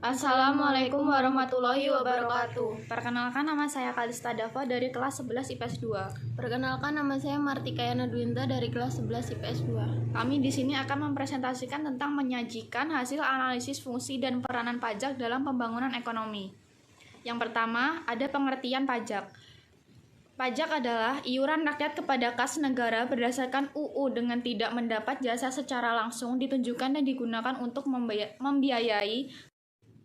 Assalamualaikum warahmatullahi wabarakatuh. Perkenalkan, nama saya Kalista Dava dari kelas 11 IPS 2. Perkenalkan, nama saya Martikayana Dwinta dari kelas 11 IPS 2. Kami di sini akan mempresentasikan tentang menyajikan hasil analisis fungsi dan peranan pajak dalam pembangunan ekonomi. Yang pertama, ada pengertian pajak. Pajak adalah iuran rakyat kepada kas negara berdasarkan UU dengan tidak mendapat jasa secara langsung ditunjukkan dan digunakan untuk membiayai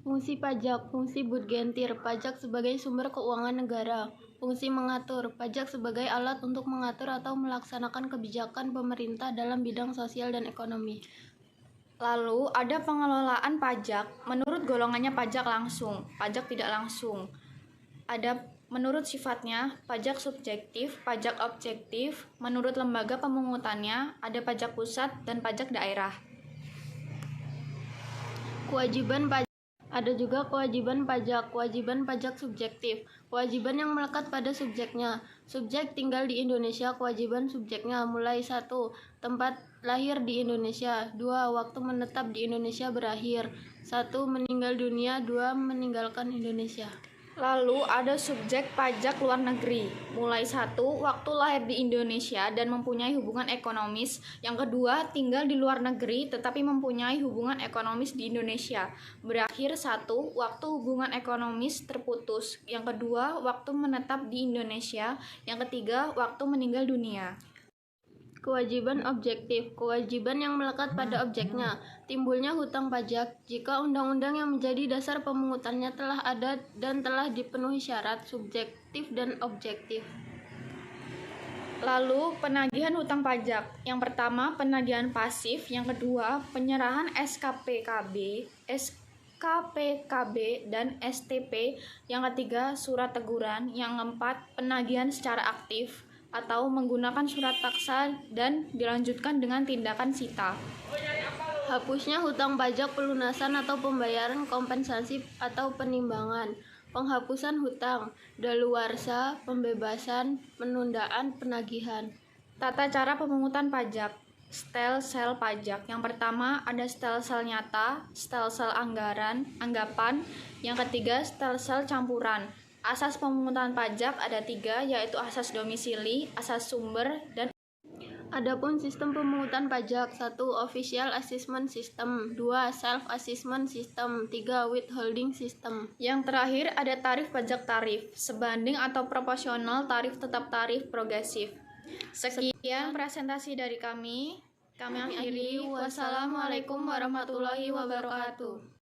Fungsi pajak, fungsi budgentir, pajak sebagai sumber keuangan negara. Fungsi mengatur, pajak sebagai alat untuk mengatur atau melaksanakan kebijakan pemerintah dalam bidang sosial dan ekonomi. Lalu ada pengelolaan pajak menurut golongannya pajak langsung, pajak tidak langsung. Ada menurut sifatnya pajak subjektif, pajak objektif, menurut lembaga pemungutannya ada pajak pusat dan pajak daerah. Kewajiban pajak. Ada juga kewajiban pajak subjektif, kewajiban yang melekat pada subjeknya. Subjek tinggal di Indonesia, kewajiban subjeknya mulai 1. Tempat lahir di Indonesia, 2. Waktu menetap di Indonesia berakhir, 1. Meninggal dunia, 2. Meninggalkan Indonesia. Lalu ada subjek pajak luar negeri, mulai 1. Waktu lahir di Indonesia dan mempunyai hubungan ekonomis. Yang kedua, tinggal di luar negeri tetapi mempunyai hubungan ekonomis di Indonesia. Berakhir 1. Waktu hubungan ekonomis terputus. Yang kedua, waktu menetap di Indonesia. Yang ketiga, waktu meninggal dunia. Kewajiban objektif, kewajiban yang melekat pada objeknya. Timbulnya hutang pajak jika undang-undang yang menjadi dasar pemungutannya telah ada dan telah dipenuhi syarat subjektif dan objektif. Lalu penagihan hutang pajak. Yang pertama, penagihan pasif. Yang kedua, penyerahan SKPKB, dan STP. Yang ketiga, surat teguran. Yang keempat, penagihan secara aktif atau menggunakan surat paksa dan dilanjutkan dengan tindakan sita. Hapusnya hutang pajak, pelunasan atau pembayaran kompensasi atau penimbangan. Penghapusan hutang, daluarsa, pembebasan, penundaan penagihan. Tata cara pemungutan pajak. Stelsel pajak. Yang pertama ada stelsel nyata, stelsel anggapan. Yang ketiga stelsel campuran. Asas pemungutan pajak ada 3, yaitu asas domisili, asas sumber, dan Adapun sistem pemungutan pajak: 1. Official Assessment System, 2. Self Assessment System, 3. Withholding System. Yang terakhir ada tarif pajak tarif, sebanding atau proporsional tarif tetap tarif progresif. Sekian presentasi dari kami. Kami akhiri. Wassalamualaikum warahmatullahi wabarakatuh.